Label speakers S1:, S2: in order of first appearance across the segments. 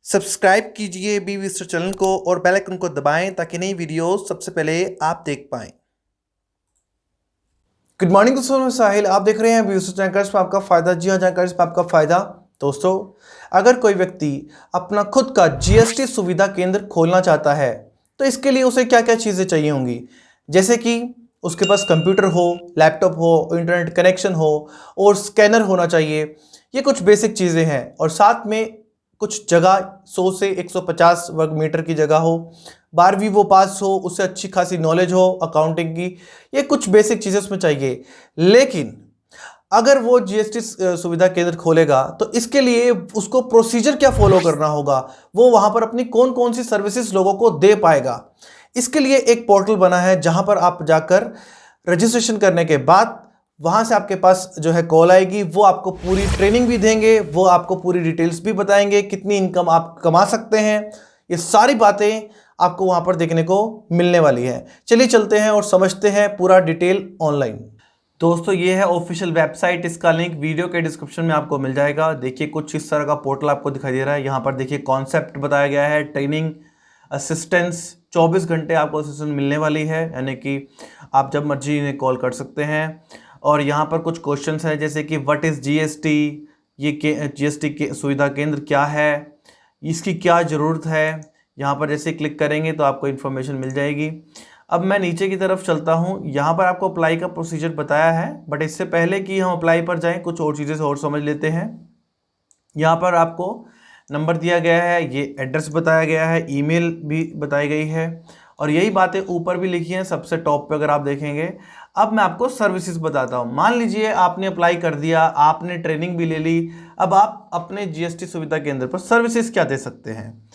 S1: Subscribe कीजिए B विस्टर channel को और बेल आइकन को दबाएं ताकि नई वीडियो सबसे पहले आप देख पाएं। गुड मॉर्निंग दोस्तों, मैं साहिल, आप देख रहे हैं बी विस्टर जानकारी में आपका फायदा। जी हाँ, जानकारी में आपका फायदा। दोस्तों, अगर कोई व्यक्ति अपना खुद का जीएसटी सुविधा केंद्र खोलना चाहता है तो इसके लिए उसे क्या क्या चीज़ें चाहिए होंगी, जैसे कि उसके पास कंप्यूटर हो, लैपटॉप हो, इंटरनेट कनेक्शन हो और स्कैनर होना चाहिए। ये कुछ बेसिक चीज़ें हैं और साथ में कुछ जगह 100 से 150 वर्ग मीटर की जगह हो, 12वीं वो पास हो, उससे अच्छी खासी नॉलेज हो अकाउंटिंग की। ये कुछ बेसिक चीज़ें उसमें चाहिए। लेकिन अगर वो जीएसटी सुविधा केंद्र खोलेगा तो इसके लिए उसको प्रोसीजर क्या फॉलो करना होगा, वो वहां पर अपनी कौन कौन सी सर्विसेज लोगों को दे पाएगा। इसके लिए एक पोर्टल बना है जहां पर आप जाकर रजिस्ट्रेशन करने के बाद वहां से आपके पास जो है कॉल आएगी, वो आपको पूरी ट्रेनिंग भी देंगे, वो आपको पूरी डिटेल्स भी बताएंगे, कितनी इनकम आप कमा सकते हैं। ये सारी बातें आपको वहां पर देखने को मिलने वाली है। चलिए चलते हैं और समझते हैं पूरा डिटेल ऑनलाइन। दोस्तों, ये है ऑफिशियल वेबसाइट, इसका लिंक वीडियो के डिस्क्रिप्शन में आपको मिल जाएगा। देखिए, कुछ इस तरह का पोर्टल आपको दिखाई दे रहा है। यहाँ पर देखिए कॉन्सेप्ट बताया गया है, ट्रेनिंग असिस्टेंस, 24 घंटे आपको असिस्टेंस मिलने वाली है, यानी कि आप जब मर्जी इन्हें कॉल कर सकते हैं। और यहाँ पर कुछ क्वेश्चंस है, जैसे कि व्हाट इज़ जीएसटी, ये जीएसटी के सुविधा केंद्र क्या है, इसकी क्या ज़रूरत है। यहाँ पर जैसे क्लिक करेंगे तो आपको इन्फॉर्मेशन मिल जाएगी। अब मैं नीचे की तरफ चलता हूँ। यहाँ पर आपको अप्लाई का प्रोसीजर बताया है, बट इससे पहले कि हम अप्लाई पर जाएं कुछ और चीज़ें और समझ लेते हैं। यहाँ पर आपको नंबर दिया गया है, ये एड्रेस बताया गया है, ईमेल भी बताई गई है और यही बातें ऊपर भी लिखी हैं सबसे टॉप पे अगर आप देखेंगे। अब मैं आपको सर्विसेज बताता हूँ। मान लीजिए आपने अप्लाई कर दिया, आपने ट्रेनिंग भी ले ली, अब आप अपने जीएसटी सुविधा केंद्र पर सर्विसेज क्या दे सकते हैं।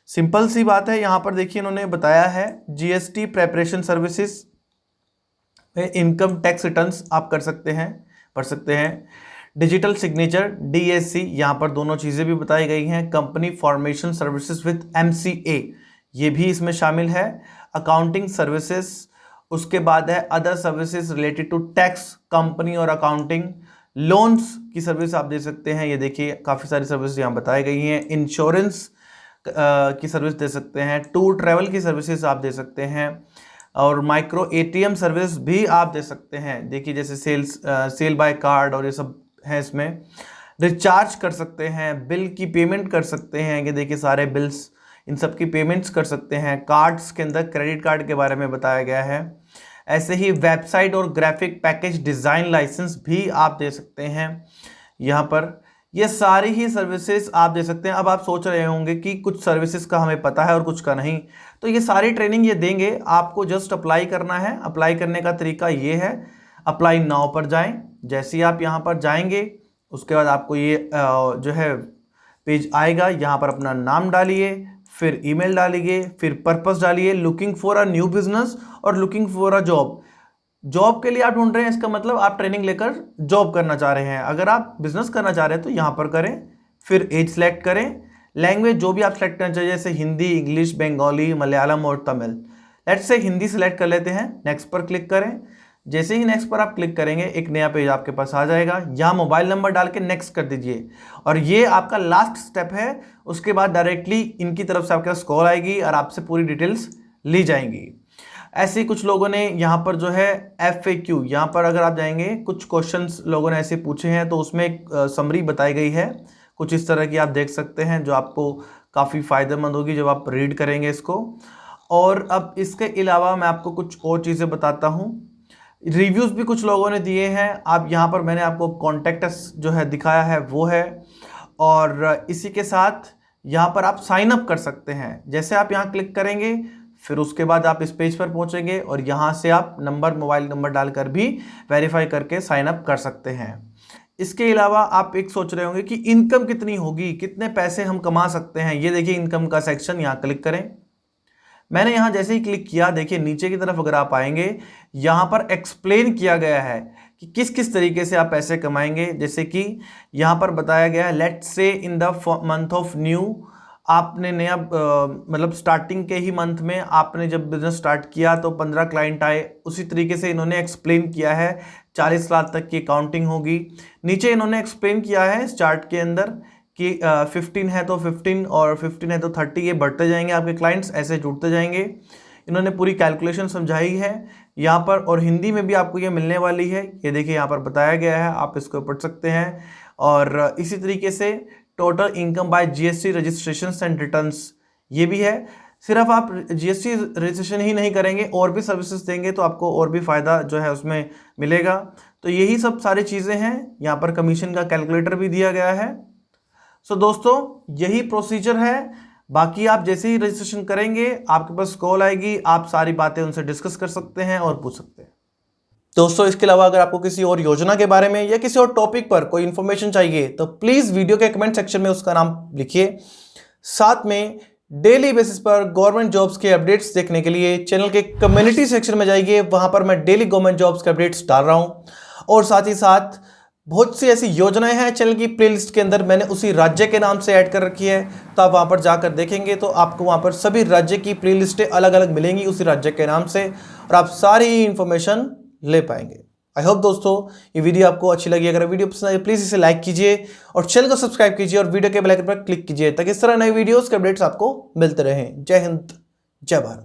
S1: सिंपल सी बात है, यहाँ पर देखिए इन्होंने बताया है GST preparation services, income tax returns आप कर सकते हैं, पढ़ सकते हैं। डिजिटल सिग्नेचर डीएससी, यहाँ पर दोनों चीज़ें भी बताई गई हैं। Company formation services with MCA, ये भी इसमें शामिल है। अकाउंटिंग सर्विसेज, उसके बाद है other services related to tax, company और अकाउंटिंग। लोन्स की सर्विस आप दे सकते हैं, ये देखिए काफ़ी सारी सर्विस यहाँ बताई गई हैं। इंश्योरेंस की सर्विस दे सकते हैं। टूर ट्रैवल की सर्विसेज आप दे सकते हैं और माइक्रो एटीएम सर्विस भी आप दे सकते हैं। देखिए जैसे सेल बाय कार्ड और ये सब है इसमें। रिचार्ज कर सकते हैं, बिल की पेमेंट कर सकते हैं, ये देखिए सारे बिल्स, इन सब की पेमेंट्स कर सकते हैं। कार्ड्स के अंदर क्रेडिट कार्ड के बारे में बताया गया है। ऐसे ही वेबसाइट और ग्राफिक पैकेज डिज़ाइन लाइसेंस भी आप दे सकते हैं। यहाँ पर ये सारी ही सर्विसेज आप दे सकते हैं। अब आप सोच रहे होंगे कि कुछ सर्विसेज का हमें पता है और कुछ का नहीं, तो ये सारी ट्रेनिंग ये देंगे, आपको जस्ट अप्लाई करना है। अप्लाई करने का तरीका ये है, अप्लाई नाउ पर जाएं। जैसे ही आप यहाँ पर जाएंगे उसके बाद आपको ये जो है पेज आएगा। यहाँ पर अपना नाम डालिए, फिर ईमेल डालिए, फिर पर्पस डालिए, looking for a new business और looking for a job. Job के लिए आप ढूंढ रहे हैं, इसका मतलब आप ट्रेनिंग लेकर जॉब करना चाह रहे हैं। अगर आप बिजनेस करना चाह रहे हैं तो यहाँ पर करें, फिर एज सेलेक्ट करें, लैंग्वेज जो भी आप सेलेक्ट करना चाहिए, जैसे हिंदी, इंग्लिश, बंगाली, मलयालम और Tamil. Let's say Hindi select कर लेते हैं, नेक्स्ट पर क्लिक करें। जैसे ही नेक्स्ट पर आप क्लिक करेंगे एक नया पेज आपके पास आ जाएगा। यहाँ मोबाइल नंबर डाल के नेक्स्ट कर दीजिए और ये आपका लास्ट स्टेप है। उसके बाद डायरेक्टली इनकी तरफ से आपके पास कॉल आएगी और आपसे पूरी डिटेल्स ली जाएंगी। ऐसे ही कुछ लोगों ने यहाँ पर जो है FAQ, यहाँ पर अगर आप जाएंगे कुछ क्वेश्चंस लोगों ने ऐसे पूछे हैं, तो उसमें एक समरी बताई गई है कुछ इस तरह की, आप देख सकते हैं, जो आपको काफ़ी फ़ायदेमंद होगी जब आप रीड करेंगे इसको। और अब इसके अलावा मैं आपको कुछ और चीज़ें बताता हूँ। रिव्यूज़ भी कुछ लोगों ने दिए हैं। आप यहाँ पर मैंने आपको कॉन्टैक्ट अस जो है दिखाया है वो है, और इसी के साथ यहाँ पर आप साइन अप कर सकते हैं। जैसे आप यहाँ क्लिक करेंगे फिर उसके बाद आप इस पेज पर पहुंचेंगे और यहाँ से आप मोबाइल नंबर डालकर भी वेरीफाई करके साइन अप कर सकते हैं। इसके अलावा आप एक सोच रहे होंगे कि इनकम कितनी होगी, कितने पैसे हम कमा सकते हैं। ये देखिए इनकम का सेक्शन, यहाँ क्लिक करें। मैंने यहाँ जैसे ही क्लिक किया, देखिए नीचे की तरफ अगर आप आएंगे यहाँ पर एक्सप्लेन किया गया है कि किस किस तरीके से आप पैसे कमाएंगे। जैसे कि यहाँ पर बताया गया है, let's say in the month of new, आपने नया मतलब स्टार्टिंग के ही मंथ में आपने जब बिजनेस स्टार्ट किया तो 15 क्लाइंट आए, उसी तरीके से इन्होंने एक्सप्लेन किया है। 40 लाख तक की अकाउंटिंग होगी। नीचे इन्होंने एक्सप्लेन किया है इस चार्ट के अंदर कि 15 है तो 15 और 15 है तो 30, ये बढ़ते जाएंगे आपके क्लाइंट्स, ऐसे जुड़ते जाएंगे। इन्होंने पूरी कैलकुलेशन समझाई है यहाँ पर, और हिंदी में भी आपको ये मिलने वाली है। ये देखिए यहाँ पर बताया गया है, आप इसको पढ़ सकते हैं। और इसी तरीके से total income by GST registration and returns, ये भी है। सिर्फ आप जीएसटी रजिस्ट्रेशन ही नहीं करेंगे, और भी सर्विसेज देंगे तो आपको और भी फ़ायदा जो है उसमें मिलेगा। तो यही सब सारी चीज़ें हैं। यहाँ पर कमीशन का कैलकुलेटर भी दिया गया है। सो दोस्तों, यही प्रोसीजर है। बाकी आप जैसे ही रजिस्ट्रेशन करेंगे आपके पास कॉल आएगी, आप सारी बातें उनसे डिस्कस कर सकते हैं और पूछ सकते हैं। दोस्तों, इसके अलावा अगर आपको किसी और योजना के बारे में या किसी और टॉपिक पर कोई इन्फॉर्मेशन चाहिए तो प्लीज़ वीडियो के कमेंट सेक्शन में उसका नाम लिखिए। साथ में डेली बेसिस पर गवर्नमेंट जॉब्स के अपडेट्स देखने के लिए चैनल के कम्युनिटी सेक्शन में जाइए, वहां पर मैं डेली गवर्नमेंट जॉब्स के अपडेट्स डाल रहा हूं। और साथ ही साथ बहुत सी ऐसी योजनाएं हैं चैनल की प्लेलिस्ट के अंदर, मैंने उसी राज्य के नाम से ऐड कर रखी है। तो आप वहां पर जाकर देखेंगे तो आपको वहां पर सभी राज्य की प्लेलिस्टें अलग अलग मिलेंगी उसी राज्य के नाम से, और आप सारी इंफॉर्मेशन ले पाएंगे। आई होप दोस्तों ये वीडियो आपको अच्छी लगी। अगर वीडियो पसंद आई प्लीज़ इसे लाइक कीजिए और चैनल को सब्सक्राइब कीजिए और वीडियो के बेल आइकन पर क्लिक कीजिए ताकि इस तरह नए वीडियोस के अपडेट्स आपको मिलते रहें। जय हिंद, जय भारत।